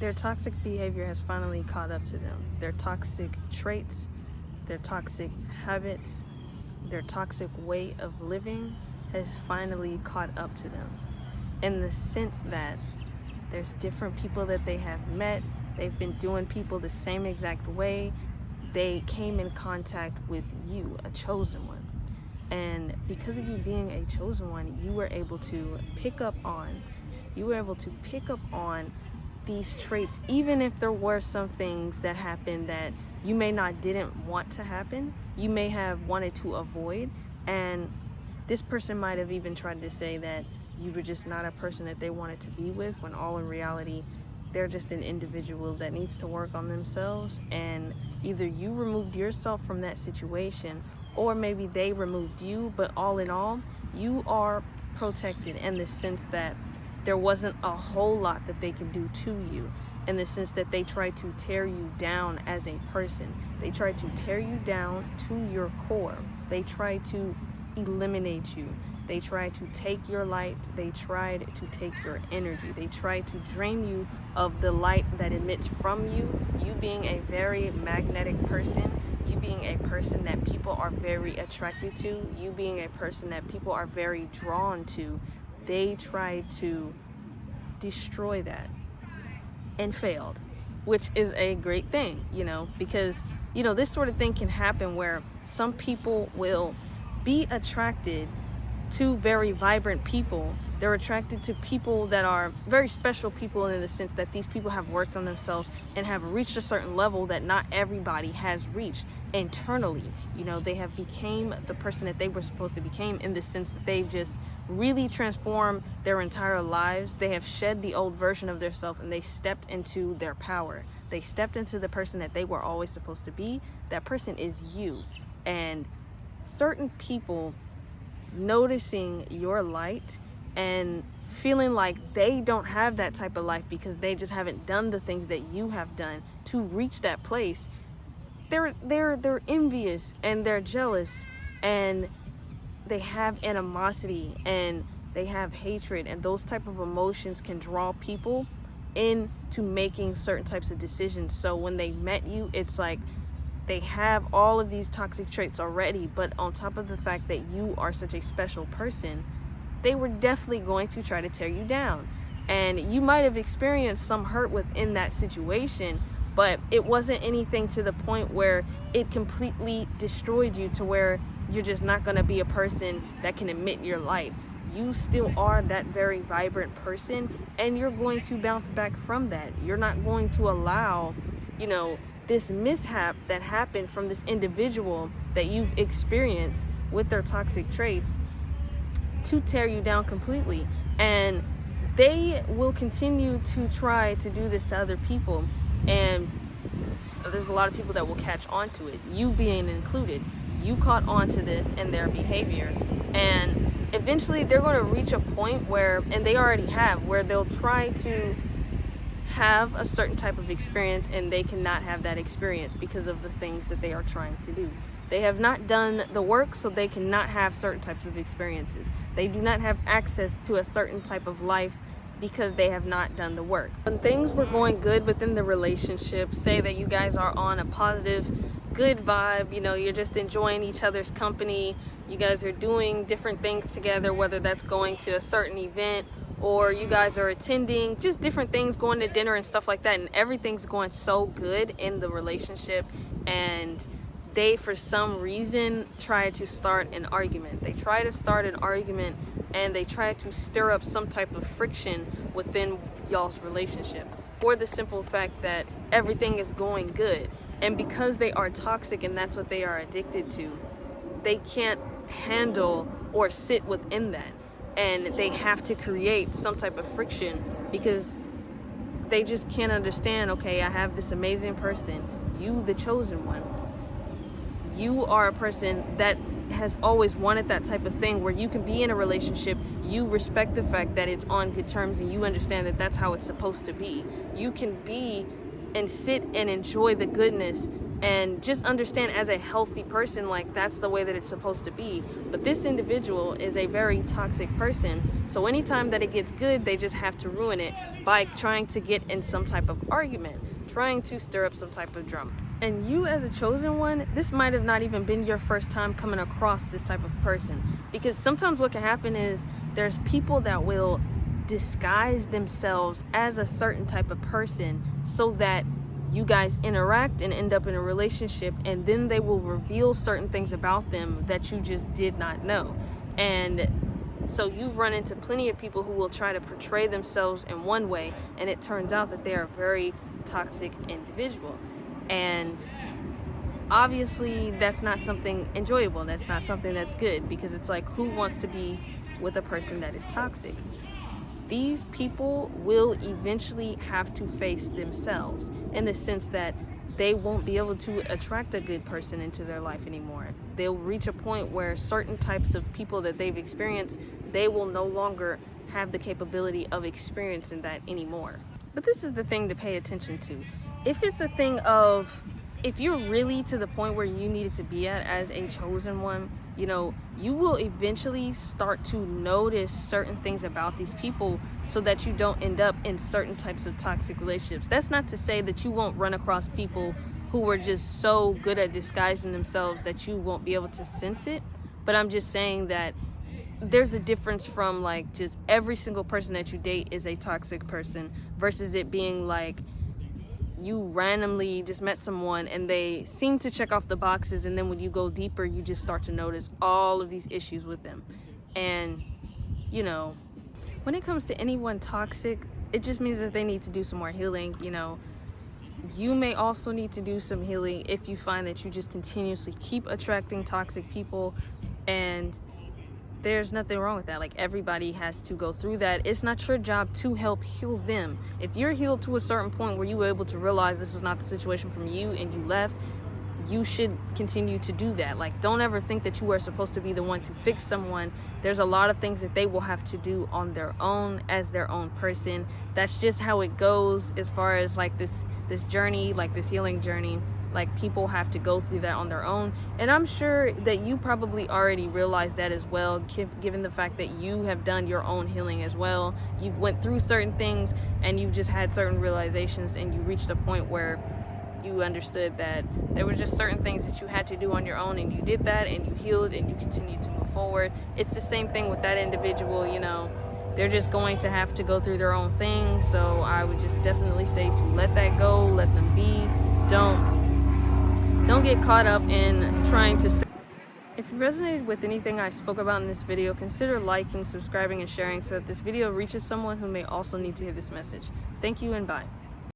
Their toxic behavior has finally caught up to them. Their toxic traits, their toxic habits, their toxic way of living has finally caught up to them. In the sense that there's different people that they have met, they've been doing people the same exact way, they came in contact with you, a chosen one. And because of you being a chosen one, you were able to pick up on these traits, even if there were some things that happened that you didn't want to happen, you may have wanted to avoid. And this person might have even tried to say that you were just not a person that they wanted to be with, when all in reality, they're just an individual that needs to work on themselves. And either you removed yourself from that situation, or maybe they removed you, but all in all, you are protected in the sense that there wasn't a whole lot that they can do to you, in the sense that they tried to tear you down as a person. They tried to tear you down to your core. They tried to eliminate you. They tried to take your light. They tried to take your energy. They tried to drain you of the light that emits from you. You being a very magnetic person, you being a person that people are very attracted to, you being a person that people are very drawn to. They tried to destroy that and failed, which is a great thing, because, this sort of thing can happen where some people will be attracted to very vibrant people. They're attracted to people that are very special people, in the sense that these people have worked on themselves and have reached a certain level that not everybody has reached internally. They have became the person that they were supposed to become, in the sense that they've just really transformed their entire lives. They have shed the old version of themselves and they stepped into their power. They stepped into the person that they were always supposed to be. That person is you. And certain people noticing your light and feeling like they don't have that type of life because they just haven't done the things that you have done to reach that place, they're envious and they're jealous, and they have animosity and they have hatred, and those type of emotions can draw people into making certain types of decisions. So when they met you, it's like they have all of these toxic traits already, but on top of the fact that you are such a special person, they were definitely going to try to tear you down. And you might have experienced some hurt within that situation, but it wasn't anything to the point where it completely destroyed you to where you're just not going to be a person that can emit your light. You still are that very vibrant person, and you're going to bounce back from that. You're not going to allow, this mishap that happened from this individual that you've experienced with their toxic traits to tear you down completely. And they will continue to try to do this to other people, and there's a lot of people that will catch on to it, you being included. You caught on to this and their behavior, and eventually they're going to reach a point where, and they already have, where they'll try to have a certain type of experience and they cannot have that experience because of the things that they are trying to do. They have not done the work, so they cannot have certain types of experiences. They do not have access to a certain type of life because they have not done the work. When things were going good within the relationship, say that you guys are on a positive, good vibe, you're just enjoying each other's company, you guys are doing different things together, whether that's going to a certain event or you guys are attending just different things, going to dinner and stuff like that, and everything's going so good in the relationship, and they for some reason try to start an argument. They try to start an argument and they try to stir up some type of friction within y'all's relationship, for the simple fact that everything is going good. And because they are toxic and that's what they are addicted to, they can't handle or sit within that. And they have to create some type of friction because they just can't understand, okay, I have this amazing person, you the chosen one. You are a person that has always wanted that type of thing where you can be in a relationship, you respect the fact that it's on good terms, and you understand that that's how it's supposed to be. You can be and sit and enjoy the goodness and just understand as a healthy person, like that's the way that it's supposed to be. But this individual is a very toxic person, so anytime that it gets good, they just have to ruin it by trying to get in some type of argument, trying to stir up some type of drama. And you as a chosen one, this might have not even been your first time coming across this type of person, because sometimes what can happen is there's people that will disguise themselves as a certain type of person so that you guys interact and end up in a relationship, and then they will reveal certain things about them that you just did not know. And so you've run into plenty of people who will try to portray themselves in one way, and it turns out that they are a very toxic individual. And obviously that's not something enjoyable, that's not something that's good, because it's like, who wants to be with a person that is toxic? These people will eventually have to face themselves, in the sense that they won't be able to attract a good person into their life anymore. They'll reach a point where certain types of people that they've experienced, they will no longer have the capability of experiencing that anymore. But this is the thing to pay attention to. If it's a thing of, if you're really to the point where you needed to be at as a chosen one, you know, you will eventually start to notice certain things about these people so that you don't end up in certain types of toxic relationships. That's not to say that you won't run across people who are just so good at disguising themselves that you won't be able to sense it. But I'm just saying that there's a difference from like just every single person that you date is a toxic person versus it being like you randomly just met someone and they seem to check off the boxes, and then when you go deeper you just start to notice all of these issues with them. And you know, when it comes to anyone toxic, it just means that they need to do some more healing. You know, you may also need to do some healing if you find that you just continuously keep attracting toxic people, and there's nothing wrong with that. Like, everybody has to go through that. It's not your job to help heal them. If you're healed to a certain point where you were able to realize this was not the situation from you and you left, you should continue to do that. Like, don't ever think that you are supposed to be the one to fix someone. There's a lot of things that they will have to do on their own as their own person. That's just how it goes as far as like this journey, like this healing journey. Like, people have to go through that on their own, and I'm sure that you probably already realized that as well, given the fact that you have done your own healing as well. You've went through certain things and you've just had certain realizations, and you reached a point where you understood that there were just certain things that you had to do on your own, and you did that, and you healed, and you continue to move forward. It's the same thing with that individual. You know, they're just going to have to go through their own thing. So I would just definitely say to let that go, let them be. Don't get caught up in trying to say. If you resonated with anything I spoke about in this video, consider liking, subscribing, and sharing so that this video reaches someone who may also need to hear this message. Thank you and bye.